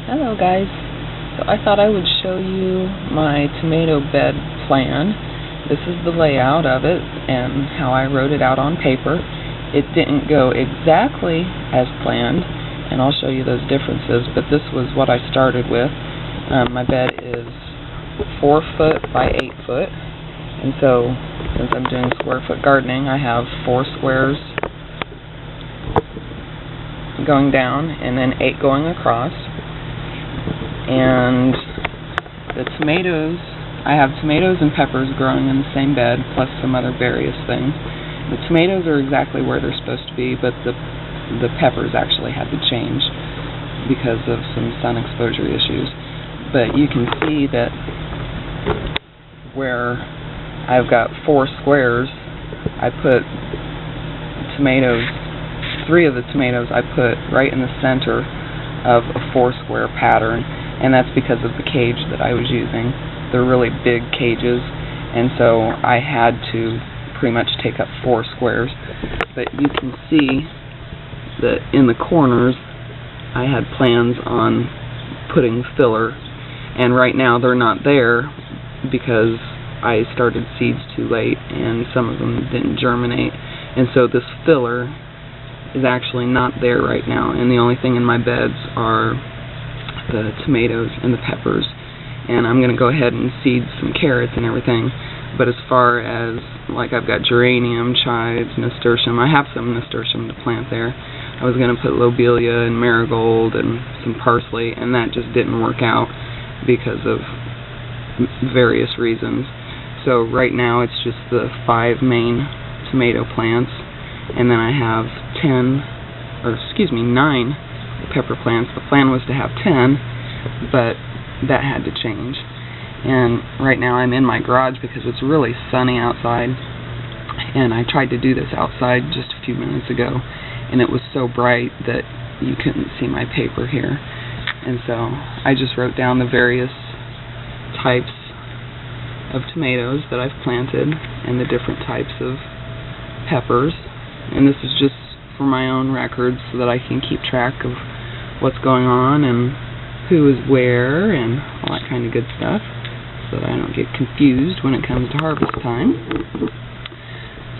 Hello guys. So I thought I would show you my tomato bed plan. This is the layout of it and how I wrote it out on paper. It didn't go exactly as planned, and I'll show you those differences, but this was what I started with. My bed is 4 foot by 8 foot, and so since I'm doing square foot gardening, I have 4 squares going down and then 8 going across. And the tomatoes, I have tomatoes and peppers growing in the same bed, plus some other various things. The tomatoes are exactly where they're supposed to be, but the peppers actually had to change because of some sun exposure issues. But you can see that where I've got 4 squares, I put tomatoes, 3 of the tomatoes I put right in the center of a 4 square pattern. And that's because of the cage that I was using. They're really big cages, and so I had to pretty much take up 4 squares. But you can see that in the corners I had plans on putting filler, and right now they're not there because I started seeds too late and some of them didn't germinate, and so this filler is actually not there right now, and the only thing in my beds are the tomatoes and the peppers, and I'm going to go ahead and seed some carrots and everything. But as far as, like, I've got geranium, chives, nasturtium, I have some nasturtium to plant there. I was going to put lobelia and marigold and some parsley, and that just didn't work out because of various reasons. So right now it's just the 5 main tomato plants, and then I have 9 pepper plants. The plan was to have 10, but that had to change. And right now I'm in my garage because it's really sunny outside, and I tried to do this outside just a few minutes ago, and it was so bright that you couldn't see my paper here. And so I just wrote down the various types of tomatoes that I've planted and the different types of peppers, and this is just for my own records so that I can keep track of what's going on and who is where and all that kind of good stuff, so that I don't get confused when it comes to harvest time.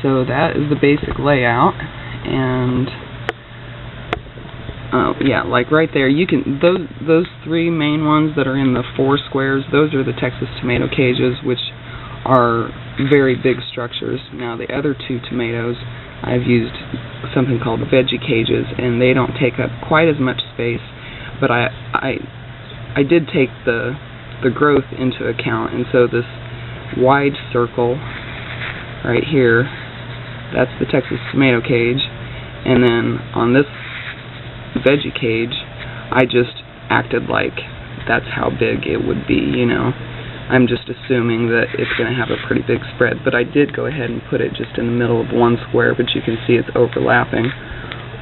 So that is the basic layout, and yeah, like right there, you can those 3 main ones that are in the 4 squares, those are the Texas tomato cages, which are very big structures. Now the other 2 tomatoes, I've used something called Veggie Cages, and they don't take up quite as much space, but I did take the growth into account, and so this wide circle right here, that's the Texas tomato cage, and then on this Veggie cage, I just acted like that's how big it would be, you know. I'm just assuming that it's going to have a pretty big spread, but I did go ahead and put it just in the middle of 1 square, but you can see it's overlapping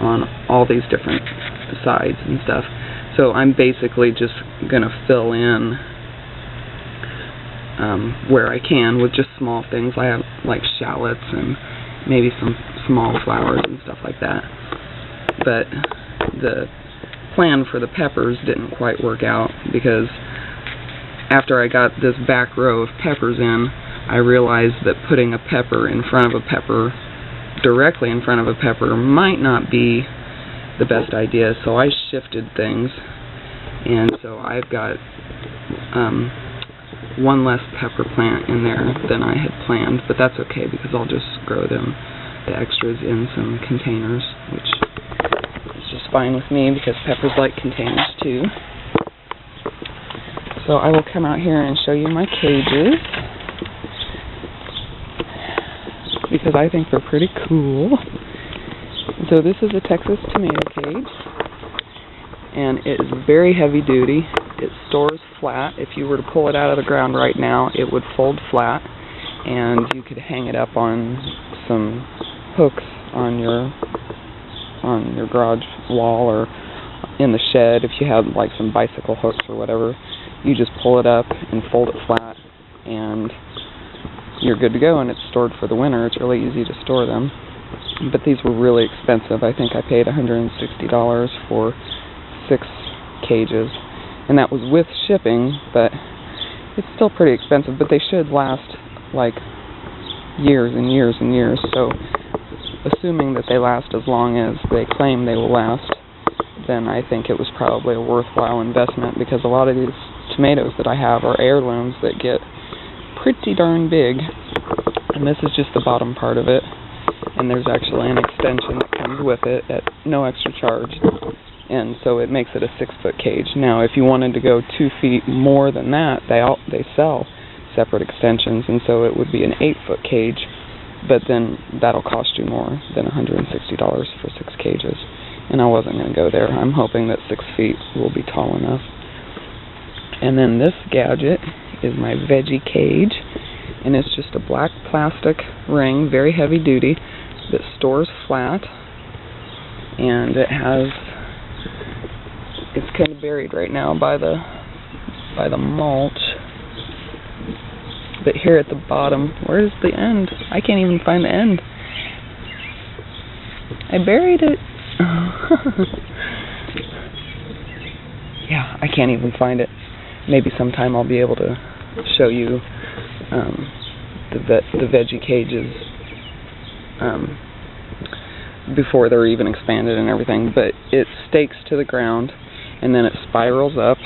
on all these different sides and stuff. So I'm basically just going to fill in where I can with just small things. I have like shallots and maybe some small flowers and stuff like that. But the plan for the peppers didn't quite work out because after I got this back row of peppers in, I realized that putting a pepper in front of a pepper, directly in front of a pepper, might not be the best idea, so I shifted things, and so I've got 1 less pepper plant in there than I had planned, but that's okay because I'll just grow them, the extras, in some containers, which is just fine with me because peppers like containers too. So I will come out here and show you my cages because I think they're pretty cool. So this is a Texas tomato cage, and it is very heavy duty. It stores flat. If you were to pull it out of the ground right now, it would fold flat, and you could hang it up on some hooks on your garage wall or in the shed if you had like some bicycle hooks or whatever. You just pull it up and fold it flat, and you're good to go, and it's stored for the winter. It's really easy to store them. But these were really expensive. I think I paid $160 for 6 cages, and that was with shipping, but it's still pretty expensive, but they should last like years and years and years. So assuming that they last as long as they claim they will last, then I think it was probably a worthwhile investment, because a lot of these tomatoes that I have are heirlooms that get pretty darn big. And this is just the bottom part of it, and there's actually an extension that comes with it at no extra charge, and so it makes it a 6-foot cage. Now if you wanted to go 2 feet more than that, they sell separate extensions, and so it would be an 8-foot cage, but then that'll cost you more than $160 for 6 cages, and I wasn't going to go there. I'm hoping that 6 feet will be tall enough. And then this gadget is my Veggie Cage, and it's just a black plastic ring, very heavy duty, that stores flat, and it's kind of buried right now by the mulch. But here at the bottom, where's the end? I can't even find the end. I buried it. Yeah, I can't even find it. Maybe sometime I'll be able to show you the Veggie Cages before they're even expanded and everything. But it stakes to the ground, and then it spirals up,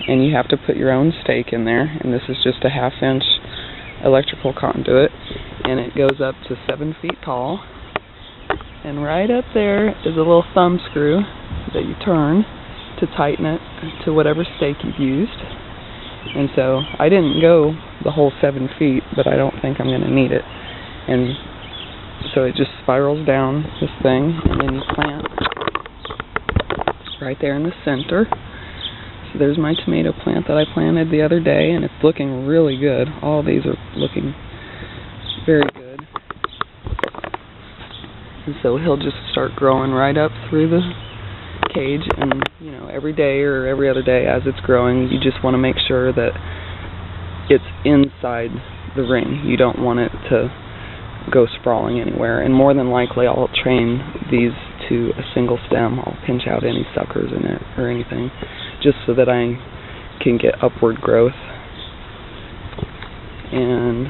and you have to put your own stake in there. And this is just a 1/2-inch electrical conduit, and it goes up to 7 feet tall. And right up there is a little thumb screw that you turn to tighten it to whatever stake you've used. And so I didn't go the whole 7 feet, but I don't think I'm going to need it. And so it just spirals down this thing, and then you plant right there in the center. So there's my tomato plant that I planted the other day, and it's looking really good. All these are looking very good. And so he'll just start growing right up through the cage, and you know, every day or every other day as it's growing, you just want to make sure that it's inside the ring. You don't want it to go sprawling anywhere, and more than likely I'll train these to a single stem. I'll pinch out any suckers in it or anything, just so that I can get upward growth. And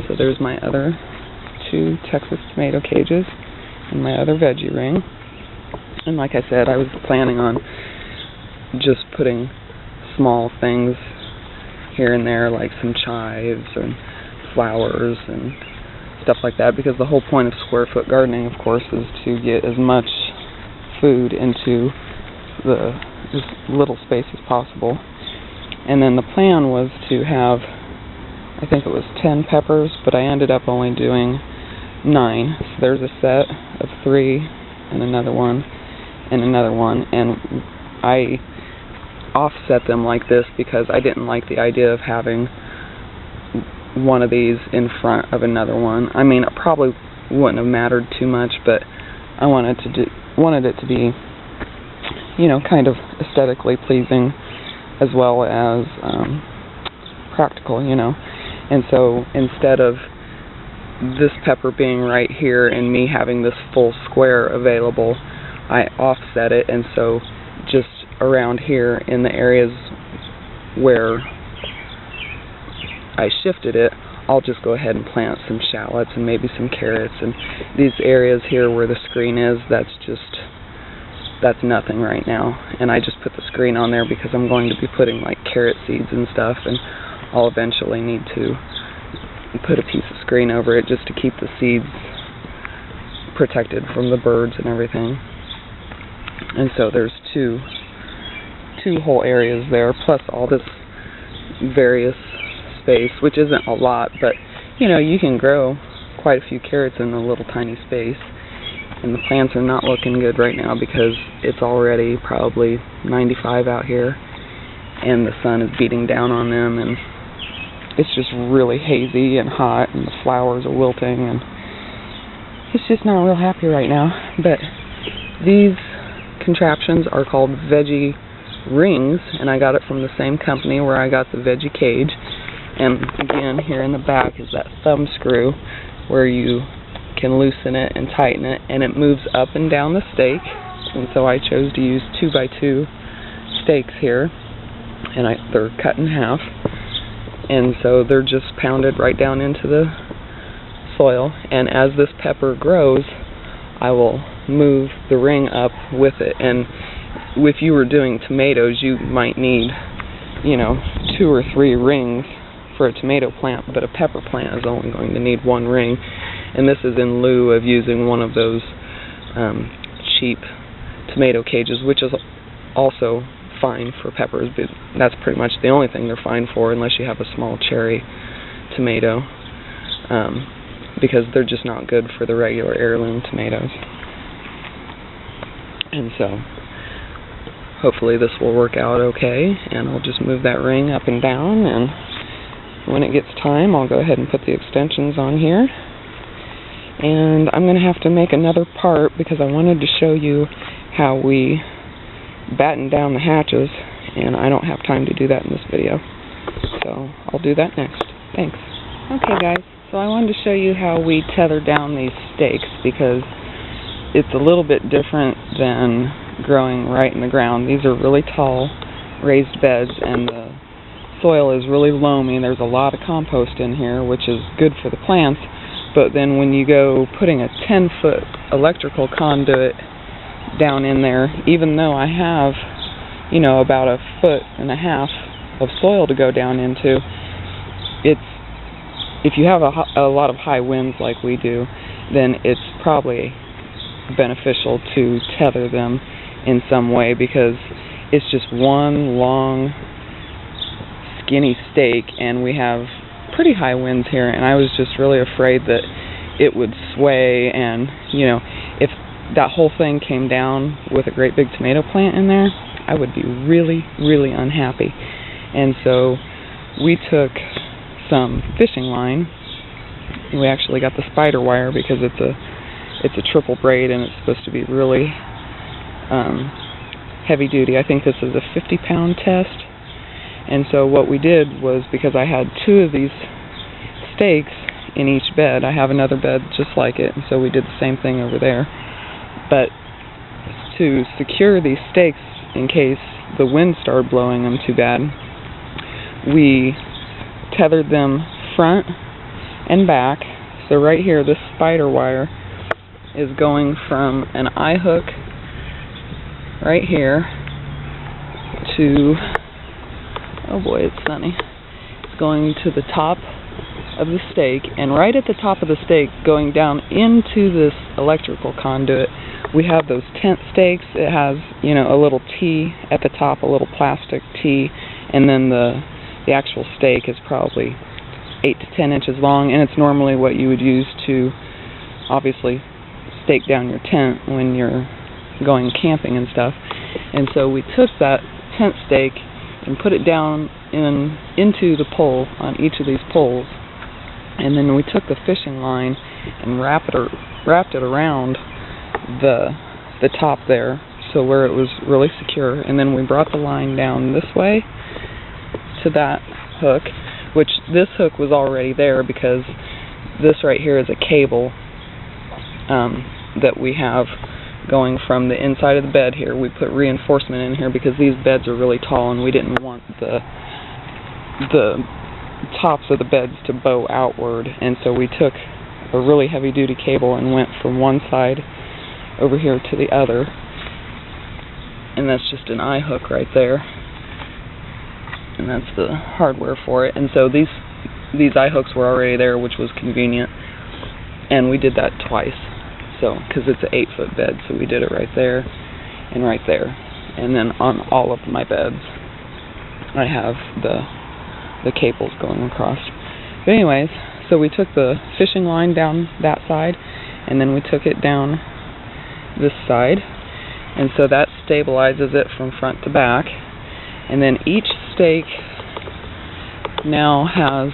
so there's my other 2 Texas tomato cages and my other veggie ring. And like I said, I was planning on just putting small things here and there, like some chives and flowers and stuff like that, because the whole point of square foot gardening, of course, is to get as much food into as little space as possible. And then the plan was to have, I think it was 10 peppers, but I ended up only doing 9. So there's a set of 3 and another one and another one, and I offset them like this because I didn't like the idea of having one of these in front of another one. I mean, it probably wouldn't have mattered too much, but I wanted it to be, you know, kind of aesthetically pleasing as well as practical, you know. And so instead of this pepper being right here and me having this full square available, I offset it, and so just around here in the areas where I shifted it, I'll just go ahead and plant some shallots and maybe some carrots. And these areas here where the screen is, that's nothing right now. And I just put the screen on there because I'm going to be putting like carrot seeds and stuff, and I'll eventually need to put a piece of screen over it just to keep the seeds protected from the birds and everything. And so there's two whole areas there, plus all this various space, which isn't a lot, but you know, you can grow quite a few carrots in a little tiny space. And the plants are not looking good right now because it's already probably 95 out here, and the sun is beating down on them, and it's just really hazy and hot, and the flowers are wilting, and it's just not real happy right now. But these contraptions are called Veggie Rings, and I got it from the same company where I got the Veggie Cage. And again, here in the back is that thumb screw where you can loosen it and tighten it, and it moves up and down the stake. And so I chose to use 2x2 stakes here, and they're cut in half, and so they're just pounded right down into the soil. And as this pepper grows, I will move the ring up with it. And if you were doing tomatoes, you might need, 2 or 3 rings for a tomato plant, but a pepper plant is only going to need 1 ring. And this is in lieu of using one of those cheap tomato cages, which is also fine for peppers, but that's pretty much the only thing they're fine for, unless you have a small cherry tomato, because they're just not good for the regular heirloom tomatoes. And so hopefully this will work out okay, and I'll just move that ring up and down, and when it gets time I'll go ahead and put the extensions on here. And I'm going to have to make another part because I wanted to show you how we batten down the hatches, and I don't have time to do that in this video, so I'll do that next. Thanks. Okay guys, so I wanted to show you how we tether down these stakes, because it's a little bit different than growing right in the ground. These are really tall raised beds, and the soil is really loamy. There's a lot of compost in here, which is good for the plants, but then when you go putting a 10-foot electrical conduit down in there, even though I have, about 1.5 feet of soil to go down into, if you have a lot of high winds like we do, then it's probably beneficial to tether them in some way, because it's just one long skinny stake, and we have pretty high winds here, and I was just really afraid that it would sway, and if that whole thing came down with a great big tomato plant in there, I would be really, really unhappy. And so we took some fishing line. We actually got the spider wire because it's a triple braid, and it's supposed to be really heavy duty. I think this is a 50-pound test. And so what we did was, because I had 2 of these stakes in each bed, I have another bed just like it, and so we did the same thing over there. But to secure these stakes in case the wind started blowing them too bad, we tethered them front and back. So right here, this spider wire is going from an eye hook right here to, oh boy, it's sunny, it's going to the top of the stake, and right at the top of the stake, going down into this electrical conduit, we have those tent stakes. It has, a little T at the top, a little plastic T, and then the actual stake is probably 8 to 10 inches long, and it's normally what you would use to obviously stake down your tent when you're going camping and stuff. And so we took that tent stake and put it down into the pole on each of these poles, and then we took the fishing line and wrapped it around the top there, so where it was really secure. And then we brought the line down this way to that hook, which this hook was already there because this right here is a cable that we have going from the inside of the bed here. We put reinforcement in here because these beds are really tall, and we didn't want the tops of the beds to bow outward, and so we took a really heavy duty cable and went from one side over here to the other, and that's just an eye hook right there, and that's the hardware for it. And so these eye hooks were already there, which was convenient, and we did that twice, so because it's an 8-foot bed, so we did it right there and right there. And then on all of my beds I have the cables going across. But anyways, so we took the fishing line down that side, and then we took it down this side, and so that stabilizes it from front to back. And then each stake now has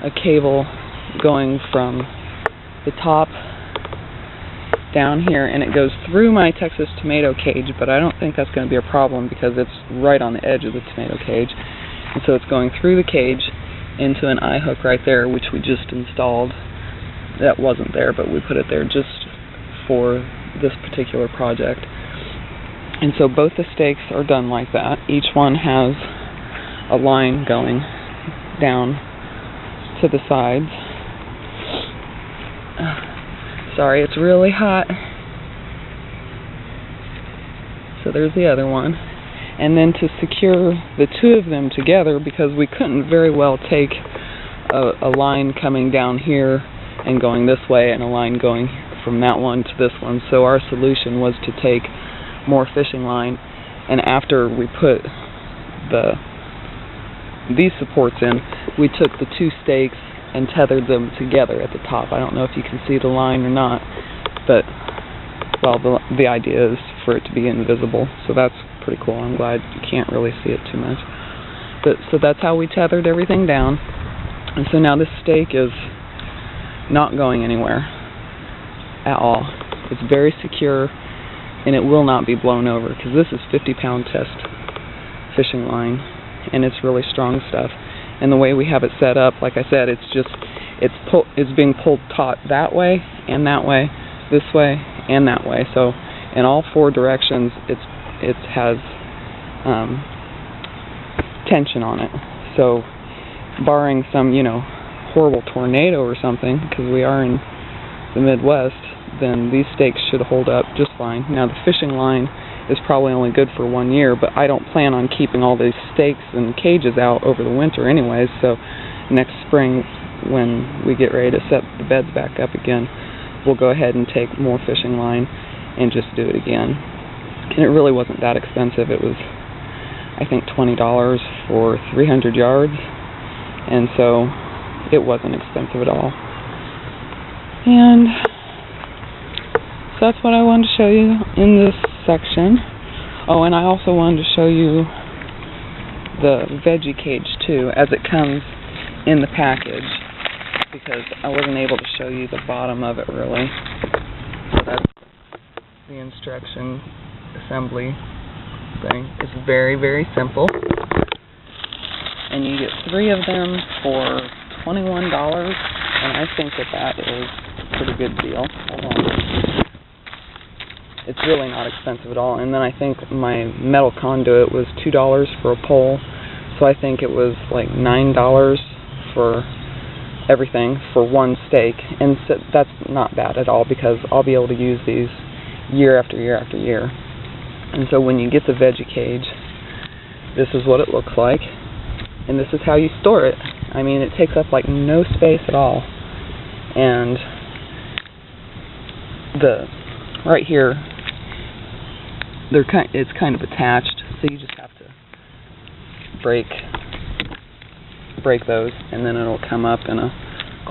a cable going from the top down here, and it goes through my Texas tomato cage, but I don't think that's going to be a problem because it's right on the edge of the tomato cage. And so it's going through the cage into an eye hook right there, which we just installed. That wasn't there, but we put it there just for this particular project. And so both the stakes are done like that. Each one has a line going down to the sides. Sorry, it's really hot. So there's the other one. And then to secure the two of them together, because we couldn't very well take a line coming down here and going this way and a line going from that one to this one. So our solution was to take more fishing line, and after we put these supports in, we took the two stakes and tethered them together at the top. I don't know if you can see the line or not, but well, the idea is for it to be invisible, so that's pretty cool. I'm glad you can't really see it too much. But so that's how we tethered everything down, and so now this stake is not going anywhere at all. It's very secure, and it will not be blown over, because this is 50-pound test fishing line, and it's really strong stuff. And the way we have it set up, like I said, it's being pulled taut that way, this way, and that way. So in all four directions, it has tension on it. So barring some, horrible tornado or something, because we are in the Midwest, then these stakes should hold up just fine. Now the fishing line is probably only good for 1 year, but I don't plan on keeping all these stakes and cages out over the winter anyways, so next spring when we get ready to set the beds back up again, we'll go ahead and take more fishing line and just do it again. And it really wasn't that expensive. It was, I think, $20 for 300 yards, and so it wasn't expensive at all. And so that's what I wanted to show you in this section. Oh, and I also wanted to show you the veggie cage too, as it comes in the package, because I wasn't able to show you the bottom of it really. So that's the instruction assembly thing. It's very, very simple, and you get 3 of them for $21, and I think that is a pretty good deal. Hold on. It's really not expensive at all. And then I think my metal conduit was $2 for a pole, so I think it was like $9 for everything for one stake. And so that's not bad at all, because I'll be able to use these year after year after year. And so when you get the veggie cage, this is what it looks like, and this is how you store it. I mean, it takes up like no space at all. And right here, it's kind of attached, so you just have to break those, and then it'll come up in a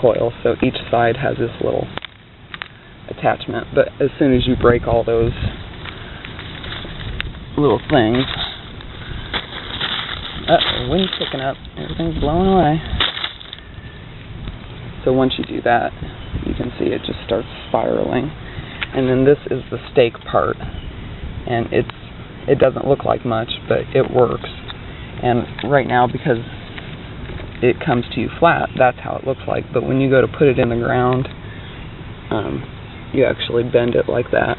coil. So each side has this little attachment, but as soon as you break all those little things, wind's picking up, everything's blowing away. So once you do that, you can see it just starts spiraling. And then this is the stake part, and it doesn't look like much, but it works. And right now, because it comes to you flat, that's how it looks like. But when you go to put it in the ground, you actually bend it like that,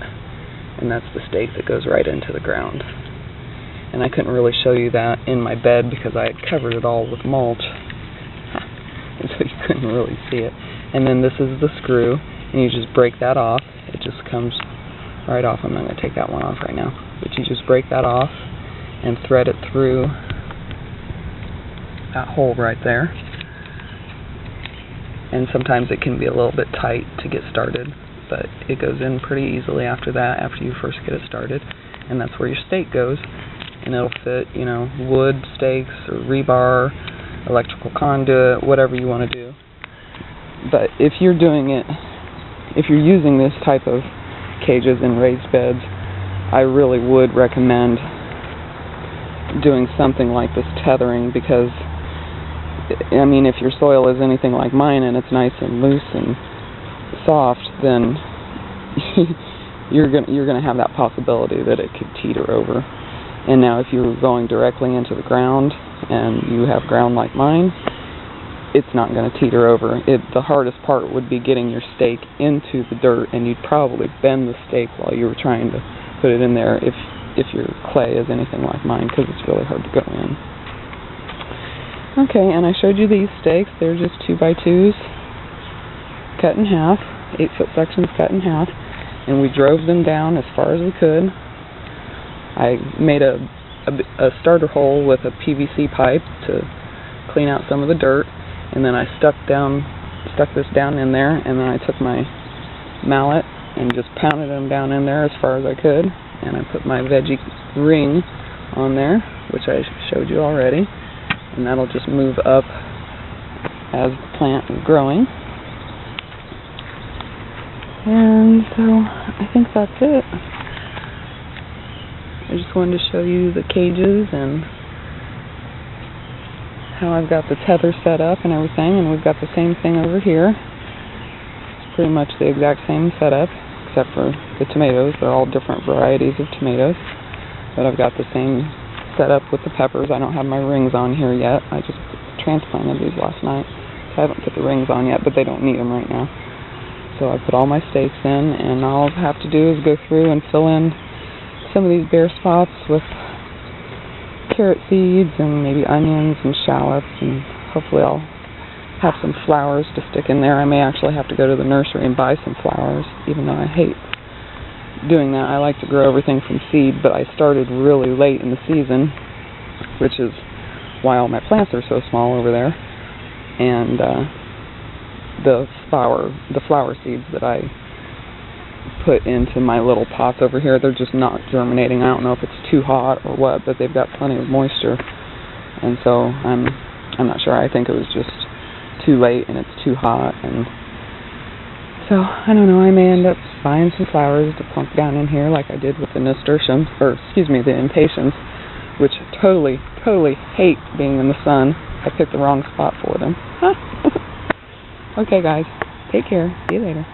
and that's the stake that goes right into the ground. And I couldn't really show you that in my bed because I had covered it all with mulch, and so you couldn't really see it. And then this is the screw, and you just break that off. It just comes right off. I'm not going to take that one off right now, but you just break that off and thread it through that hole right there. And sometimes it can be a little bit tight to get started, but it goes in pretty easily after that, after you first get it started. And that's where your stake goes, and it'll fit, wood stakes or rebar, electrical conduit, whatever you want to do. But if you're using this type of cages in raised beds, I really would recommend doing something like this tethering, because I mean, if your soil is anything like mine and it's nice and loose and soft, then you're gonna have that possibility that it could teeter over. And now if you're going directly into the ground and you have ground like mine, it's not going to teeter over. The hardest part would be getting your stake into the dirt, and you'd probably bend the stake while you were trying to put it in there. if your clay is anything like mine, because it's really hard to go in. Okay, and I showed you these stakes. They're just 2x2s cut in half, 8-foot sections cut in half, and we drove them down as far as we could. I made a starter hole with a PVC pipe to clean out some of the dirt, and then I stuck this down in there, and then I took my mallet and just pounded them down in there as far as I could, and I put my veggie ring on there, which I showed you already, and that'll just move up as the plant is growing. And so I think that's it. I just wanted to show you the cages and how I've got the tether set up and everything, and we've got the same thing over here. It's pretty much the exact same setup, except for the tomatoes. They're all different varieties of tomatoes, but I've got the same setup with the peppers. I don't have my rings on here yet. I just transplanted these last night, so I haven't put the rings on yet, but they don't need them right now. So I put all my stakes in, and all I have to do is go through and fill in some of these bare spots with carrot seeds and maybe onions and shallots, and hopefully I'll have some flowers to stick in there. I may actually have to go to the nursery and buy some flowers, even though I hate doing that. I like to grow everything from seed, but I started really late in the season, which is why all my plants are so small over there. And the flower seeds that I put into my little pots over here, they're just not germinating. I don't know if it's too hot or what, but they've got plenty of moisture, and so I'm not sure. I think it was just too late and it's too hot, and so I don't know. I may end up buying some flowers to plunk down in here, like I did with the nasturtiums, or excuse me, the impatiens, which totally hate being in the sun. I picked the wrong spot for them. Okay, guys, take care. See you later.